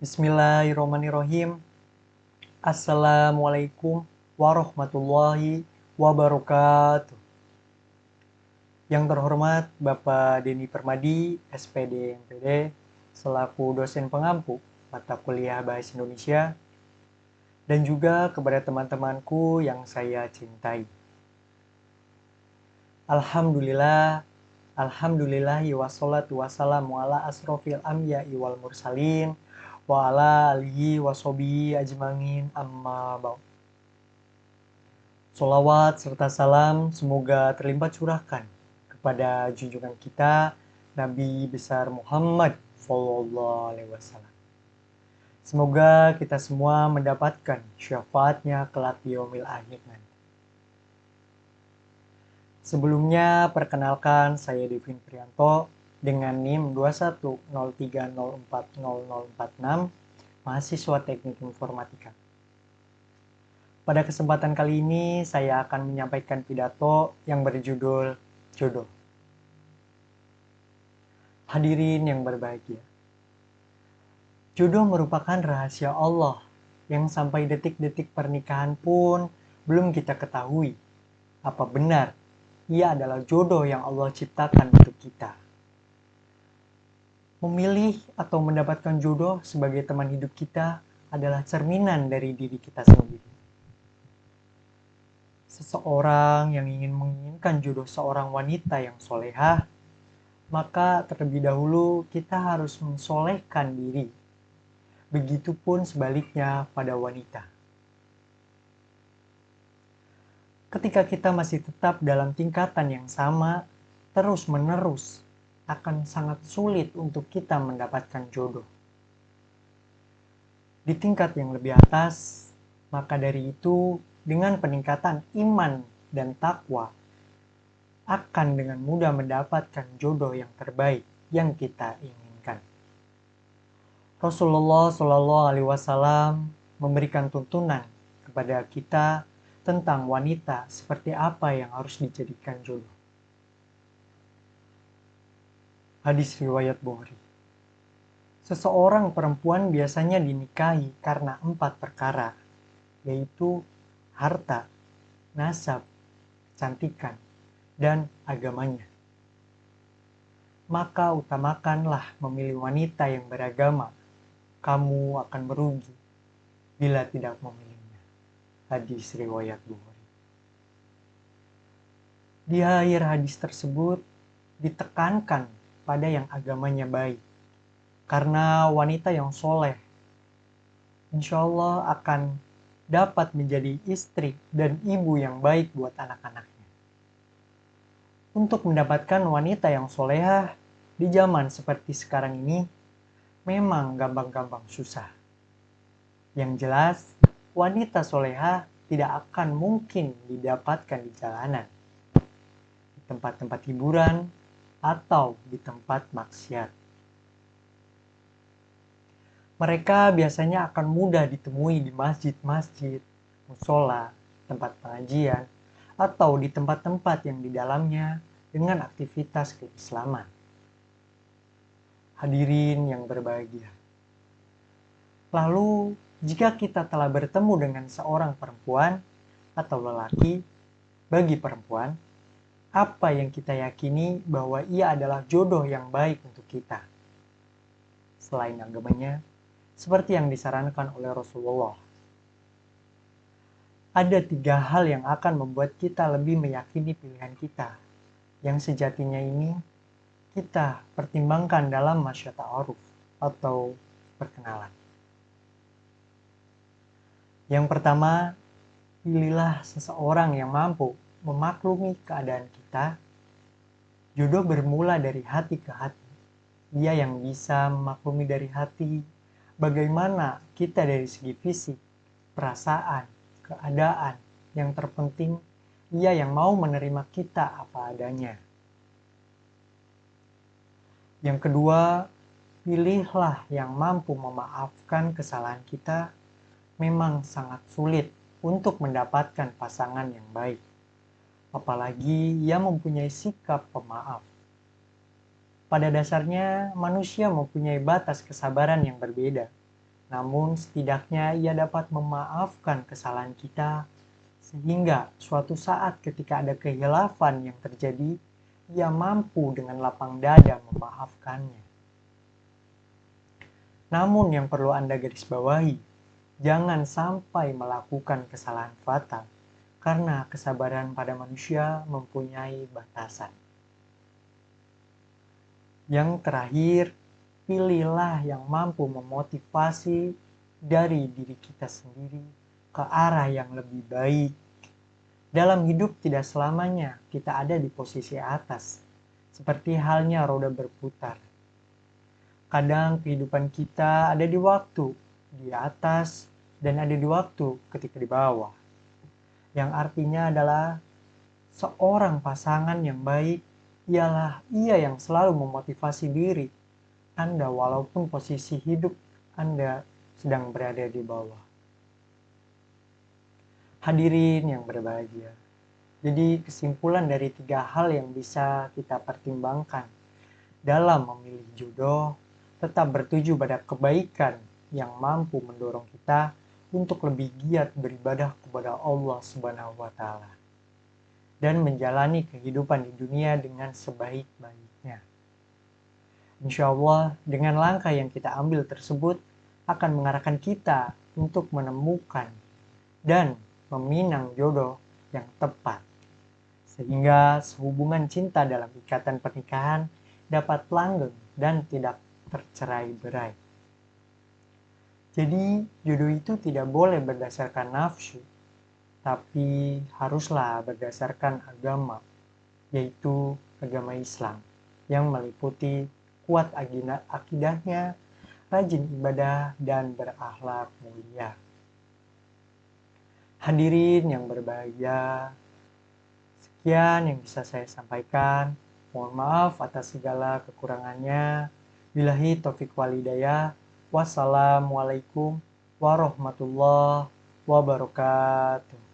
Bismillahirrahmanirrahim. Assalamualaikum warahmatullahi wabarakatuh. Yang terhormat Bapak Denny Permadi, SPD MPD, selaku dosen pengampu mata kuliah Bahasa Indonesia, dan juga kepada teman-temanku yang saya cintai. Alhamdulillah, alhamdulillahi wassalatu wassalamu ala asrofil anbiya'i wal mursalin wa ala alihi washobihi ajmain amma ba'd. Sholawat serta salam semoga terlimpah curahkan kepada junjungan kita Nabi besar Muhammad sallallahu alaihi wasallam. Semoga kita semua mendapatkan syafaatnya kelak di yaumil akhir nanti. Sebelumnya perkenalkan saya Devin Prianto dengan NIM 2103040046, mahasiswa Teknik Informatika. Pada kesempatan kali ini saya akan menyampaikan pidato yang berjudul Jodoh. Hadirin yang berbahagia. Jodoh merupakan rahasia Allah yang sampai detik-detik pernikahan pun belum kita ketahui apa benar ia adalah jodoh yang Allah ciptakan untuk kita. Memilih atau mendapatkan jodoh sebagai teman hidup kita adalah cerminan dari diri kita sendiri. Seseorang yang menginginkan jodoh seorang wanita yang solehah, maka terlebih dahulu kita harus mensolehkan diri. Begitupun sebaliknya pada wanita. Ketika kita masih tetap dalam tingkatan yang sama, terus-menerus akan sangat sulit untuk kita mendapatkan jodoh. Di tingkat yang lebih atas, maka dari itu dengan peningkatan iman dan takwa akan dengan mudah mendapatkan jodoh yang terbaik yang kita inginkan. Rasulullah Shallallahu Alaihi Wasallam memberikan tuntunan kepada kita tentang wanita seperti apa yang harus dijadikan jodoh. Hadis riwayat Bukhari. Seseorang perempuan biasanya dinikahi karena 4 perkara, yaitu harta, nasab, kecantikan, dan agamanya. Maka utamakanlah memilih wanita yang beragama. Kamu akan merugi bila tidak memilihnya. Hadis riwayat Bukhari. Di akhir hadis tersebut ditekankan pada yang agamanya baik. Karena wanita yang soleh, insya Allah akan dapat menjadi istri dan ibu yang baik buat anak-anaknya. Untuk mendapatkan wanita yang solehah di zaman seperti sekarang ini, memang gampang-gampang susah. Yang jelas, wanita solehah tidak akan mungkin didapatkan di jalanan, di tempat-tempat hiburan, atau di tempat maksiat. Mereka biasanya akan mudah ditemui di masjid-masjid, musola, tempat pengajian, atau di tempat-tempat yang di dalamnya dengan aktivitas keislaman. Hadirin yang berbahagia. Lalu, jika kita telah bertemu dengan seorang perempuan atau lelaki, bagi perempuan, apa yang kita yakini bahwa ia adalah jodoh yang baik untuk kita? Selain agamanya, seperti yang disarankan oleh Rasulullah. Ada 3 hal yang akan membuat kita lebih meyakini pilihan kita, yang sejatinya ini kita pertimbangkan dalam masyata'aruf atau perkenalan. Yang pertama, pilihlah seseorang yang mampu memaklumi keadaan kita. Jodoh bermula dari hati ke hati. Ia yang bisa memaklumi dari hati bagaimana kita dari segi fisik, perasaan, keadaan. Yang terpenting, ia yang mau menerima kita apa adanya. Yang kedua, pilihlah yang mampu memaafkan kesalahan kita. Memang sangat sulit untuk mendapatkan pasangan yang baik. Apalagi ia mempunyai sikap pemaaf. Pada dasarnya, manusia mempunyai batas kesabaran yang berbeda. Namun setidaknya ia dapat memaafkan kesalahan kita, sehingga suatu saat ketika ada khilafan yang terjadi, ia mampu dengan lapang dada memaafkannya. Namun yang perlu Anda garis bawahi, jangan sampai melakukan kesalahan fatal, karena kesabaran pada manusia mempunyai batasan. Yang terakhir, pilihlah yang mampu memotivasi dari diri kita sendiri ke arah yang lebih baik. Dalam hidup tidak selamanya kita ada di posisi atas, seperti halnya roda berputar. Kadang kehidupan kita ada di waktu di atas dan ada di waktu ketika di bawah. Yang artinya adalah seorang pasangan yang baik ialah ia yang selalu memotivasi diri Anda walaupun posisi hidup Anda sedang berada di bawah. Hadirin yang berbahagia. Jadi kesimpulan dari 3 hal yang bisa kita pertimbangkan dalam memilih jodoh tetap bertuju pada kebaikan yang mampu mendorong kita untuk lebih giat beribadah kepada Allah Subhanahu wa taala dan menjalani kehidupan di dunia dengan sebaik-baiknya. Insya Allah, dengan langkah yang kita ambil tersebut akan mengarahkan kita untuk menemukan dan meminang jodoh yang tepat. Sehingga hubungan cinta dalam ikatan pernikahan dapat langgeng dan tidak tercerai-berai. Jadi, jodoh itu tidak boleh berdasarkan nafsu, tapi haruslah berdasarkan agama, yaitu agama Islam, yang meliputi kuat akidahnya, rajin ibadah, dan berakhlak mulia. Hadirin yang berbahagia, sekian yang bisa saya sampaikan. Mohon maaf atas segala kekurangannya. Billahi taufiq wal hidayah. Wassalamualaikum warahmatullahi wabarakatuh.